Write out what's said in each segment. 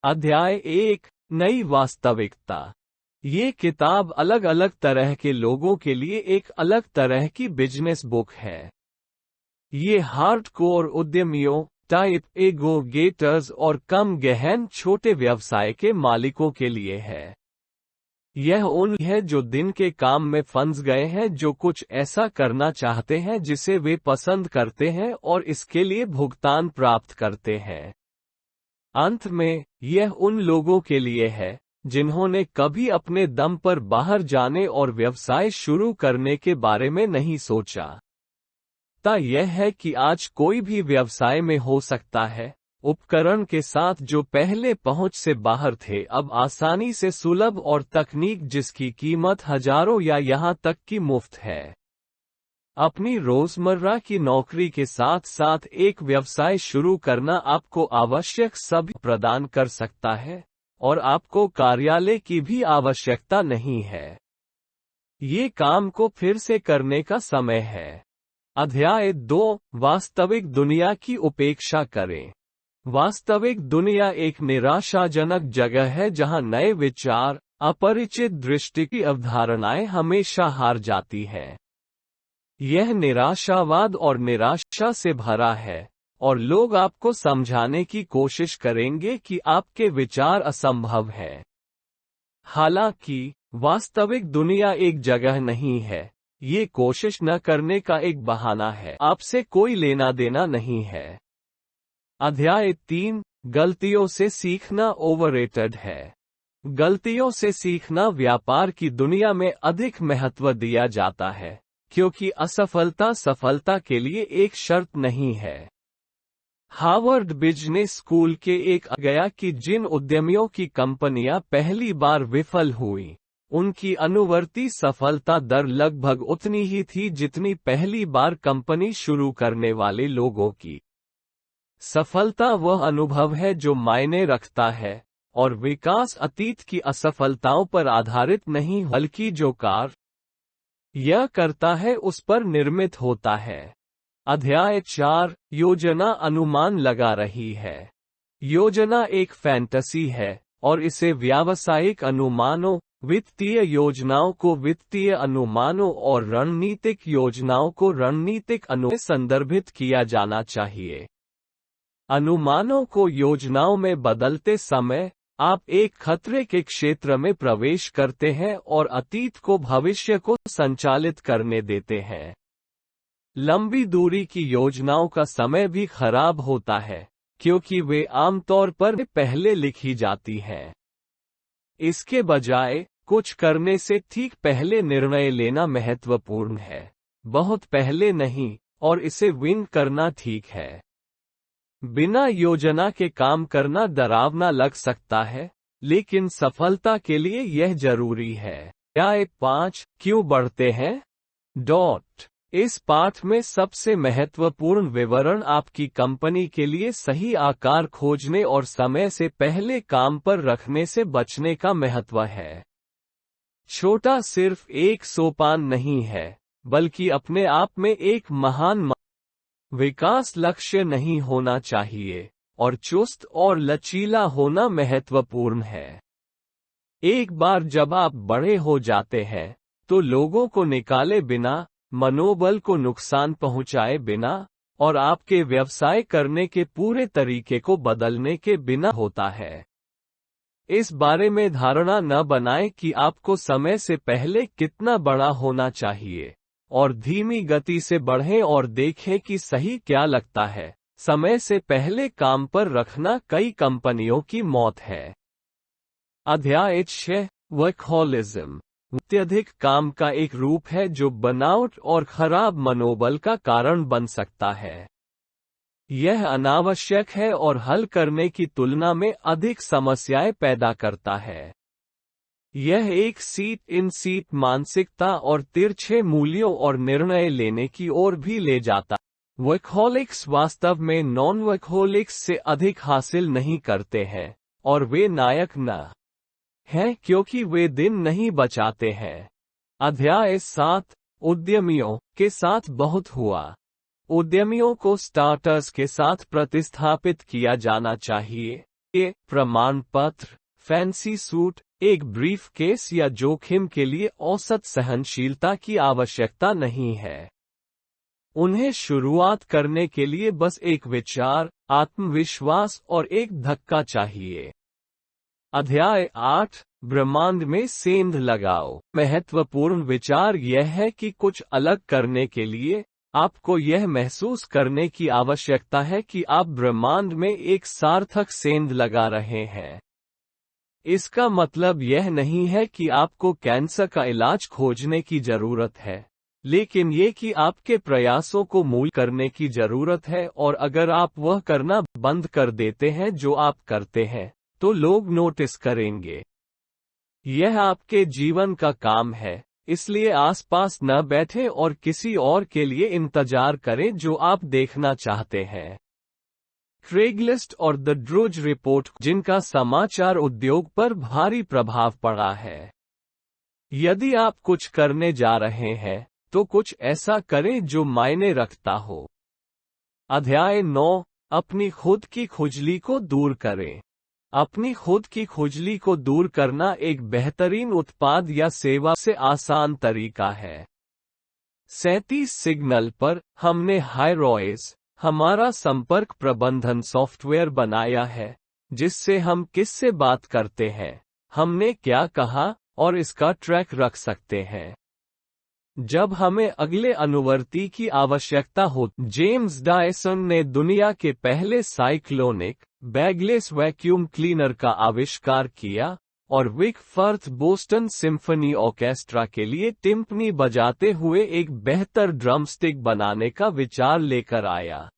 अध्याय 1, नई वास्तविकता। ये किताब अलग अलग तरह के लोगों के लिए एक अलग तरह की बिजनेस बुक है। ये हार्डकोर उद्यमियों, टाइप ए गो गेटर्स और कम गहन छोटे व्यवसाय के मालिकों के लिए है। यह उन है जो दिन के काम में फंस गए हैं, जो कुछ ऐसा करना चाहते हैं जिसे वे पसंद करते हैं और इसके लिए भुगतान प्राप्त करते हैं। अंत में, यह उन लोगों के लिए है जिन्होंने कभी अपने दम पर बाहर जाने और व्यवसाय शुरू करने के बारे में नहीं सोचा। यह है कि आज कोई भी व्यवसाय में हो सकता है। उपकरण के साथ जो पहले पहुंच से बाहर थे अब आसानी से सुलभ, और तकनीक जिसकी कीमत हजारों या यहां तक कि मुफ्त है। अपनी रोजमर्रा की नौकरी के साथ साथ एक व्यवसाय शुरू करना आपको आवश्यक सभी प्रदान कर सकता है, और आपको कार्यालय की भी आवश्यकता नहीं है। ये काम को फिर से करने का समय है। अध्याय 2, वास्तविक दुनिया की उपेक्षा करें। वास्तविक दुनिया एक निराशाजनक जगह है जहां नए विचार, अपरिचित दृष्टि की अवधारणाएं हमेशा हार जाती हैं। यह निराशावाद और निराशा से भरा है, और लोग आपको समझाने की कोशिश करेंगे कि आपके विचार असंभव हैं। हालांकि वास्तविक दुनिया एक जगह नहीं है। ये कोशिश न करने का एक बहाना है। आपसे कोई लेना देना नहीं है। अध्याय 3, गलतियों से सीखना ओवररेटेड है। गलतियों से सीखना व्यापार की दुनिया में अधिक महत्व दिया जाता है, क्योंकि असफलता सफलता के लिए एक शर्त नहीं है। हार्वर्ड बिजनेस स्कूल के एक गया कि जिन उद्यमियों की कंपनियां पहली बार विफल हुई, उनकी अनुवर्ती सफलता दर लगभग उतनी ही थी जितनी पहली बार कंपनी शुरू करने वाले लोगों की। सफलता वह अनुभव है जो मायने रखता है, और विकास अतीत की असफलताओं पर आधारित नहीं बल्कि जो कार्य यह करता है उस पर निर्मित होता है। अध्याय 4, योजना अनुमान लगा रही है। योजना एक फैंटेसी है, और इसे व्यावसायिक अनुमानों, वित्तीय योजनाओं को वित्तीय अनुमानों और रणनीतिक योजनाओं को रणनीतिक अनुमानों से संदर्भित किया जाना चाहिए। अनुमानों को योजनाओं में बदलते समय, आप एक खतरे के क्षेत्र में प्रवेश करते हैं और अतीत को भविष्य को संचालित करने देते हैं। लंबी दूरी की योजनाओं का समय भी खराब होता है, क्योंकि वे आमतौर पर पहले लिखी जाती हैं। इसके बजाय, कुछ करने से ठीक पहले निर्णय लेना महत्वपूर्ण है, बहुत पहले नहीं, और इसे विन करना ठीक है। बिना योजना के काम करना डरावना लग सकता है, लेकिन सफलता के लिए यह जरूरी है। अध्याय 5, क्यों बढ़ते हैं? इस पाठ में सबसे महत्वपूर्ण विवरण आपकी कंपनी के लिए सही आकार खोजने और समय से पहले काम पर रखने से बचने का महत्व है। छोटा सिर्फ एक सोपान नहीं है, बल्कि अपने आप में एक महान विकास लक्ष्य नहीं होना चाहिए, और चुस्त और लचीला होना महत्वपूर्ण है। एक बार जब आप बड़े हो जाते हैं, तो लोगों को निकाले बिना, मनोबल को नुकसान पहुंचाए बिना, और आपके व्यवसाय करने के पूरे तरीके को बदलने के बिना होता है। इस बारे में धारणा न बनाएं कि आपको समय से पहले कितना बड़ा होना चाहिए, और धीमी गति से बढ़ें और देखें कि सही क्या लगता है। समय से पहले काम पर रखना कई कंपनियों की मौत है। अध्याय 6, वर्कहोलिज्म। अत्यधिक काम का एक रूप है जो बर्नआउट और खराब मनोबल का कारण बन सकता है। यह अनावश्यक है और हल करने की तुलना में अधिक समस्याएं पैदा करता है। यह एक सीट इन सीट मानसिकता और तिरछे मूल्यों और निर्णय लेने की ओर भी ले जाता है। वर्कहोलिक्स वास्तव में नॉन वर्कहोलिक्स से अधिक हासिल नहीं करते हैं, और वे नायक न हैं क्योंकि वे दिन नहीं बचाते हैं। अध्याय 7, उद्यमियों के साथ बहुत हुआ। उद्यमियों को स्टार्टर्स के साथ प्रतिस्थापित किया जाना चाहिए, ये प्रमाण पत्र, फैंसी सूट, एक ब्रीफ केस या जोखिम के लिए औसत सहनशीलता की आवश्यकता नहीं है। उन्हें शुरुआत करने के लिए बस एक विचार, आत्मविश्वास और एक धक्का चाहिए। अध्याय 8, ब्रह्मांड में सेंध लगाओ। महत्वपूर्ण विचार यह है कि कुछ अलग करने के लिए आपको यह महसूस करने की आवश्यकता है कि आप ब्रह्मांड में एक सार्थक सेंध लगा रहे हैं। इसका मतलब यह नहीं है कि आपको कैंसर का इलाज खोजने की जरूरत है, लेकिन ये कि आपके प्रयासों को मूल्य करने की जरूरत है, और अगर आप वह करना बंद कर देते हैं जो आप करते हैं, तो लोग नोटिस करेंगे। यह आपके जीवन का काम है, इसलिए आसपास न बैठे और किसी और के लिए इंतजार करें जो आप देखना चाहते हैं। क्रेगलिस्ट और द ड्रूज रिपोर्ट, जिनका समाचार उद्योग पर भारी प्रभाव पड़ा है। यदि आप कुछ करने जा रहे हैं, तो कुछ ऐसा करें जो मायने रखता हो। अध्याय 9, अपनी खुद की खुजली को दूर करें। अपनी खुद की खुजली को दूर करना एक बेहतरीन उत्पाद या सेवा से आसान तरीका है। 37 सिग्नल पर हमने हाइरोइज, हमारा संपर्क प्रबंधन सॉफ्टवेयर बनाया है, जिससे हम किससे बात करते हैं, हमने क्या कहा, और इसका ट्रैक रख सकते हैं। जब हमें अगले अनुवर्ती की आवश्यकता हो, जेम्स डायसन ने दुनिया के पहले साइक्लोनिक बैगलेस वैक्यूम क्लीनर का आविष्कार किया, और Vic Firth Boston Symphony Orchestra के लिए टिम्पनी बजाते हुए एक बेहतर ड्रमस्टिक बनाने का विचार लेकर आया।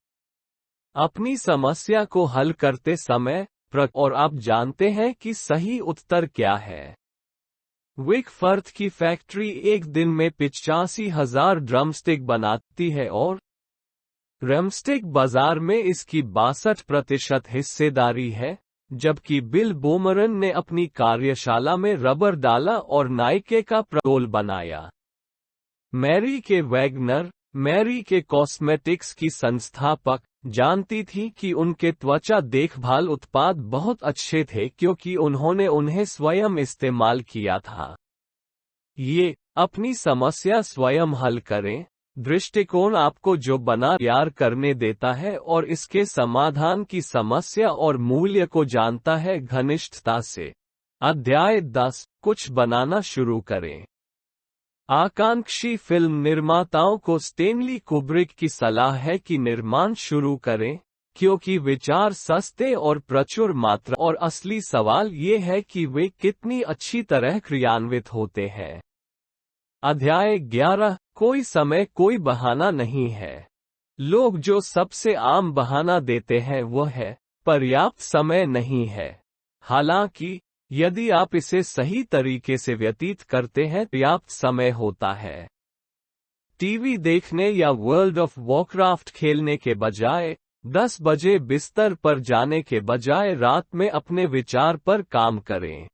अपनी समस्या को हल करते समय और आप जानते हैं कि सही उत्तर क्या है। विक फर्थ की फैक्ट्री एक दिन में 85,000 ड्रमस्टिक बनाती है, और ड्रमस्टिक बाजार में इसकी 62% हिस्सेदारी है, जबकि बिल बोमरन ने अपनी कार्यशाला में रबर डाला और नाइके का प्रडोल बनाया। मैरी के वैगनर, मैरी के कॉस्मेटिक्स की संस्थापक, जानती थी कि उनके त्वचा देखभाल उत्पाद बहुत अच्छे थे क्योंकि उन्होंने उन्हें स्वयं इस्तेमाल किया था। ये अपनी समस्या स्वयं हल करें दृष्टिकोण आपको जो बना तैयार करने देता है और इसके समाधान की समस्या और मूल्य को जानता है घनिष्ठता से। अध्याय 10, कुछ बनाना शुरू करें। आकांक्षी फिल्म निर्माताओं को स्टेनली कुब्रिक की सलाह है कि निर्माण शुरू करें, क्योंकि विचार सस्ते और प्रचुर मात्रा, और असली सवाल ये है कि वे कितनी अच्छी तरह क्रियान्वित होते हैं। अध्याय 11, कोई समय कोई बहाना नहीं है। लोग जो सबसे आम बहाना देते हैं वह है पर्याप्त समय नहीं है। हालांकि यदि आप इसे सही तरीके से व्यतीत करते हैं, पर्याप्त समय होता है। टीवी देखने या वर्ल्ड ऑफ वॉरक्राफ्ट खेलने के बजाय 10 बजे बिस्तर पर जाने के बजाय रात में अपने विचार पर काम करें।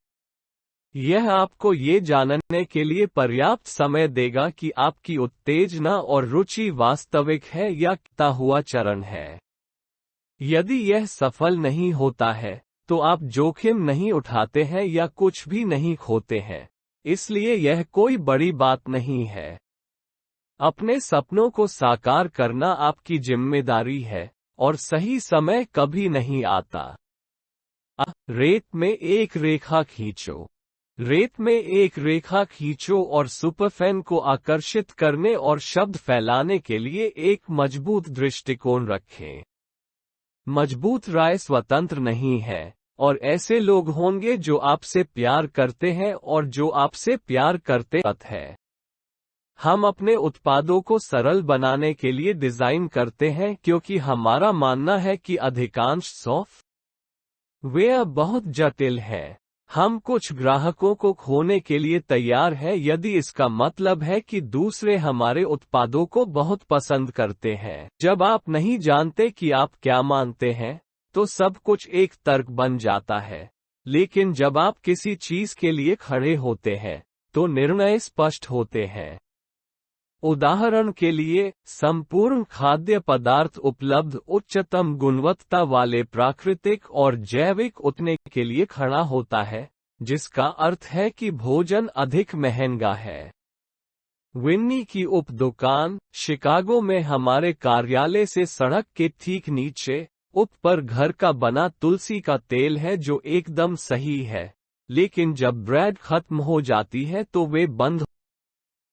यह आपको ये जानने के लिए पर्याप्त समय देगा कि आपकी उत्तेजना और रुचि वास्तविक है या किया हुआ चरण है। यदि यह सफल नहीं होता है, तो आप जोखिम नहीं उठाते हैं या कुछ भी नहीं खोते हैं, इसलिए यह कोई बड़ी बात नहीं है। अपने सपनों को साकार करना आपकी जिम्मेदारी है, और सही समय कभी नहीं आता। रेत में एक रेखा खींचो। रेत में एक रेखा खींचो और सुपरफैन को आकर्षित करने और शब्द फैलाने के लिए एक मजबूत दृष्टिकोण रखें। मजबूत राय स्वतंत्र नहीं है, और ऐसे लोग होंगे जो आपसे प्यार करते हैं और जो आपसे प्यार करते हैं। हम अपने उत्पादों को सरल बनाने के लिए डिजाइन करते हैं क्योंकि हमारा मानना है कि अधिकांश सॉफ्टवेयर बहुत जटिल है। हम कुछ ग्राहकों को खोने के लिए तैयार हैं यदि इसका मतलब है कि दूसरे हमारे उत्पादों को बहुत पसंद करते हैं। जब आप नहीं जानते कि आप क्या मानते हैं, तो सब कुछ एक तर्क बन जाता है, लेकिन जब आप किसी चीज के लिए खड़े होते हैं, तो निर्णय स्पष्ट होते हैं। उदाहरण के लिए, संपूर्ण खाद्य पदार्थ उपलब्ध उच्चतम गुणवत्ता वाले प्राकृतिक और जैविक उतने के लिए खड़ा होता है, जिसका अर्थ है कि भोजन अधिक महंगा है। विन्नी की उप दुकान, शिकागो में हमारे कार्यालय से सड़क के ठीक नीचे उप पर घर का बना तुलसी का तेल है जो एकदम सही है, लेकिन जब ब्रेड खत्म हो जाती है तो वे बंद।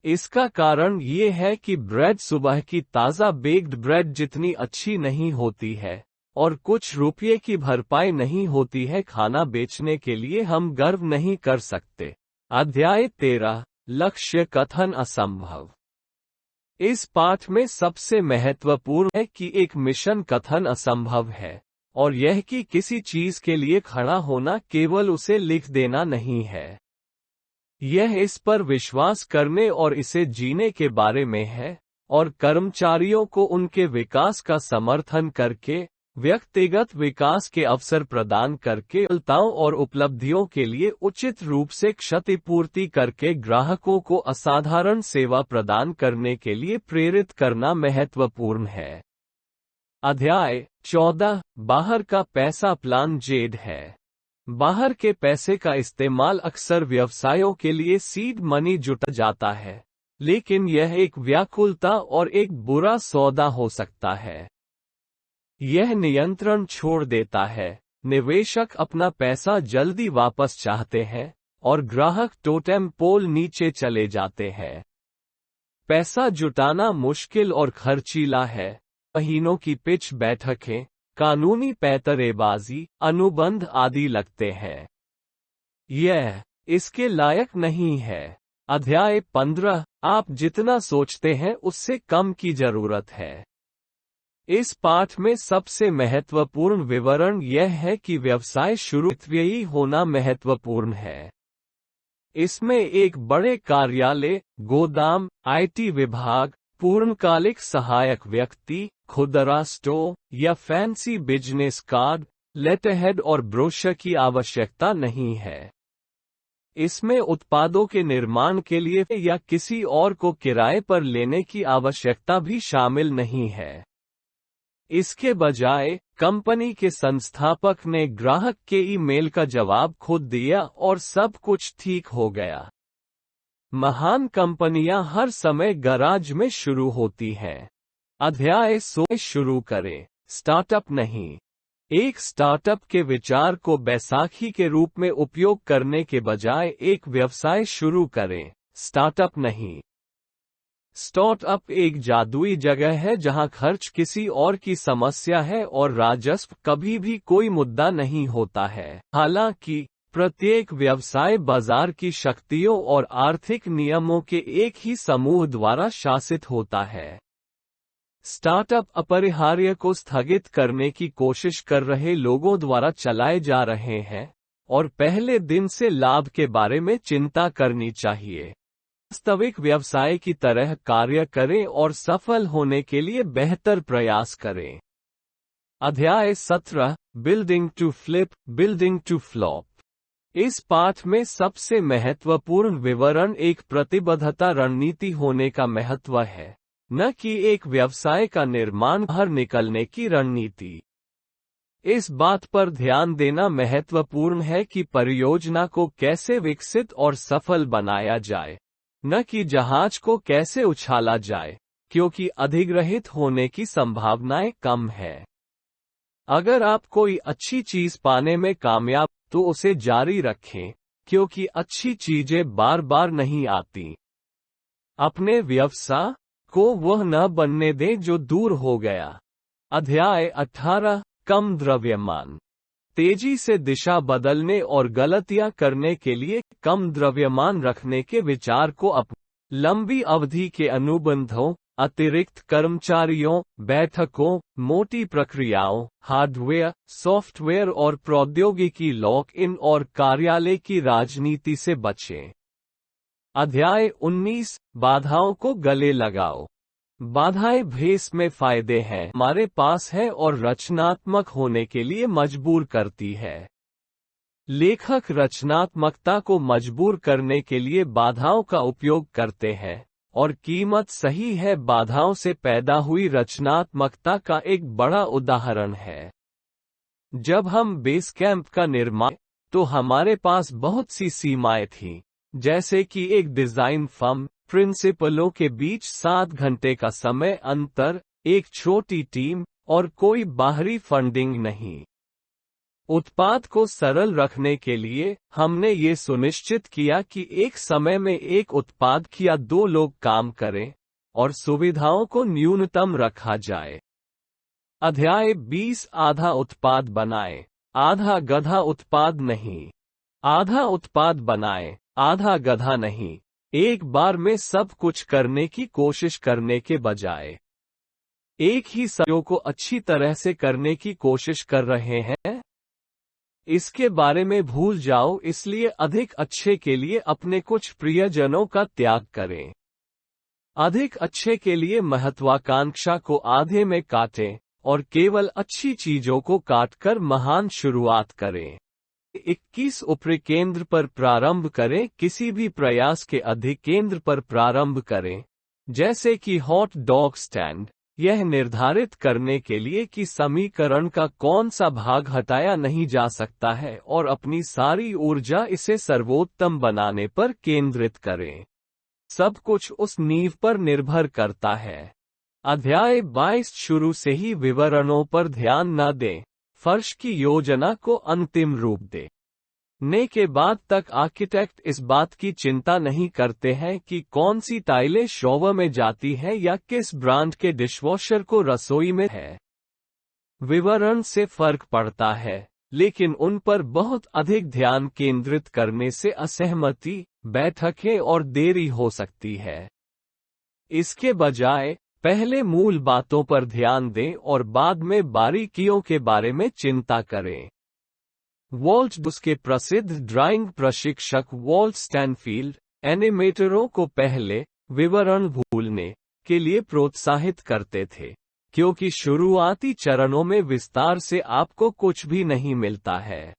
इसका कारण ये है कि ब्रेड सुबह की ताज़ा बेक्ड ब्रेड जितनी अच्छी नहीं होती है, और कुछ रुपये की भरपाई नहीं होती है। खाना बेचने के लिए हम गर्व नहीं कर सकते। अध्याय 13, लक्ष्य कथन असंभव। इस पाठ में सबसे महत्वपूर्ण है कि एक मिशन कथन असंभव है, और यह कि किसी चीज के लिए खड़ा होना केवल उसे लिख देना नहीं है। यह इस पर विश्वास करने और इसे जीने के बारे में है, और कर्मचारियों को उनके विकास का समर्थन करके, व्यक्तिगत विकास के अवसर प्रदान करके, सफलताओं और उपलब्धियों के लिए उचित रूप से क्षतिपूर्ति करके ग्राहकों को असाधारण सेवा प्रदान करने के लिए प्रेरित करना महत्वपूर्ण है। अध्याय 14, बाहर का पैसा प्लान जेड है। बाहर के पैसे का इस्तेमाल अक्सर व्यवसायों के लिए सीड मनी जुटा जाता है, लेकिन यह एक व्याकुलता और एक बुरा सौदा हो सकता है। यह नियंत्रण छोड़ देता है, निवेशक अपना पैसा जल्दी वापस चाहते हैं, और ग्राहक टोटेम पोल नीचे चले जाते हैं। पैसा जुटाना मुश्किल और खर्चीला है। महीनों की पिच बैठकें, कानूनी पैंतरेबाजी, अनुबंध आदि लगते हैं। यह इसके लायक नहीं है। अध्याय 15, आप जितना सोचते हैं उससे कम की जरूरत है। इस पाठ में सबसे महत्वपूर्ण विवरण यह है कि व्यवसाय शुरू व्ययी होना महत्वपूर्ण है। इसमें एक बड़े कार्यालय, गोदाम, आईटी विभाग, पूर्णकालिक सहायक व्यक्ति, खुदरा स्टोर या फैंसी बिजनेस कार्ड, लेटरहेड और ब्रोशर की आवश्यकता नहीं है। इसमें उत्पादों के निर्माण के लिए या किसी और को किराए पर लेने की आवश्यकता भी शामिल नहीं है। इसके बजाय, कंपनी के संस्थापक ने ग्राहक के ईमेल का जवाब खुद दिया और सब कुछ ठीक हो गया। महान कंपनियां हर समय गराज में शुरू होती हैं। अध्याय 16 शुरू करें, स्टार्टअप नहीं। एक स्टार्टअप के विचार को बैसाखी के रूप में उपयोग करने के बजाय एक व्यवसाय शुरू करें, स्टार्टअप नहीं। स्टार्टअप एक जादुई जगह है जहां खर्च किसी और की समस्या है और राजस्व कभी भी कोई मुद्दा नहीं होता है। हालांकि प्रत्येक व्यवसाय बाजार की शक्तियों और आर्थिक नियमों के एक ही समूह द्वारा शासित होता है। स्टार्टअप अपरिहार्य को स्थगित करने की कोशिश कर रहे लोगों द्वारा चलाए जा रहे हैं, और पहले दिन से लाभ के बारे में चिंता करनी चाहिए। वास्तविक व्यवसाय की तरह कार्य करें और सफल होने के लिए बेहतर प्रयास करें। अध्याय 17, building to flip, building to flop. इस पाठ में सबसे महत्वपूर्ण विवरण एक प्रतिबद्धता रणनीति होने का महत्व है, न कि एक व्यवसाय का निर्माण बाहर निकलने की रणनीति। इस बात पर ध्यान देना महत्वपूर्ण है कि परियोजना को कैसे विकसित और सफल बनाया जाए, न कि जहाज को कैसे उछाला जाए, क्योंकि अधिग्रहित होने की संभावनाएं कम है। अगर आप कोई अच्छी चीज पाने में कामयाब तो उसे जारी रखें, क्योंकि अच्छी चीजें बार बार नहीं आती। अपने व्यवसाय को वह न बनने दें जो दूर हो गया। अध्याय 18, कम द्रव्यमान। तेजी से दिशा बदलने और गलतियां करने के लिए कम द्रव्यमान रखने के विचार को लंबी अवधि के अनुबंधों, अतिरिक्त कर्मचारियों, बैठकों, मोटी प्रक्रियाओं, हार्डवेयर, सॉफ्टवेयर और प्रौद्योगिकी लॉक इन और कार्यालय की राजनीति से बचें। अध्याय 19, बाधाओं को गले लगाओ। बाधाएं भेस में फायदे हैं हमारे पास है और रचनात्मक होने के लिए मजबूर करती है। लेखक रचनात्मकता को मजबूर करने के लिए बाधाओं का उपयोग करते हैं, और कीमत सही है बाधाओं से पैदा हुई रचनात्मकता का एक बड़ा उदाहरण है। जब हम बेस कैंप का निर्माण तो हमारे पास बहुत सी सीमाएं थीं, जैसे कि एक डिजाइन फर्म, प्रिंसिपलों के बीच 7 घंटे का समय अंतर, एक छोटी टीम और कोई बाहरी फंडिंग नहीं। उत्पाद को सरल रखने के लिए हमने ये सुनिश्चित किया कि एक समय में एक उत्पाद या 2 लोग काम करें और सुविधाओं को न्यूनतम रखा जाए। अध्याय 20 आधा उत्पाद बनाएं, आधा गधा उत्पाद नहीं। आधा उत्पाद बनाएं, आधा गधा नहीं। एक बार में सब कुछ करने की कोशिश करने के बजाय एक ही कार्यों को अच्छी तरह से करने की कोशिश कर रहे हैं, इसके बारे में भूल जाओ। इसलिए अधिक अच्छे के लिए अपने कुछ प्रियजनों का त्याग करें। अधिक अच्छे के लिए महत्वाकांक्षा को आधे में काटें और केवल अच्छी चीजों को काटकर महान शुरुआत करें। 21 ऊपरी केंद्र पर प्रारंभ करें, किसी भी प्रयास के अधिक केंद्र पर प्रारंभ करें, जैसे कि हॉट डॉग स्टैंड, यह निर्धारित करने के लिए कि समीकरण का कौन सा भाग हटाया नहीं जा सकता है और अपनी सारी ऊर्जा इसे सर्वोत्तम बनाने पर केंद्रित करें। सब कुछ उस नींव पर निर्भर करता है। अध्याय 22 शुरू से ही विवरणों पर ध्यान न दें, फर्श की योजना को अंतिम रूप दें। ने के बाद तक आर्किटेक्ट इस बात की चिंता नहीं करते हैं कि कौन सी टाइलें शॉवर में जाती है या किस ब्रांड के डिशवॉशर को रसोई में है। विवरण से फर्क पड़ता है, लेकिन उन पर बहुत अधिक ध्यान केंद्रित करने से असहमति, बैठकें और देरी हो सकती है। इसके बजाय पहले मूल बातों पर ध्यान दें और बाद में बारीकियों के बारे में चिंता करें। वॉल्ट के प्रसिद्ध ड्राइंग प्रशिक्षक वॉल्ट स्टैनफील्ड एनिमेटरों को पहले विवरण भूलने के लिए प्रोत्साहित करते थे, क्योंकि शुरुआती चरणों में विस्तार से आपको कुछ भी नहीं मिलता है।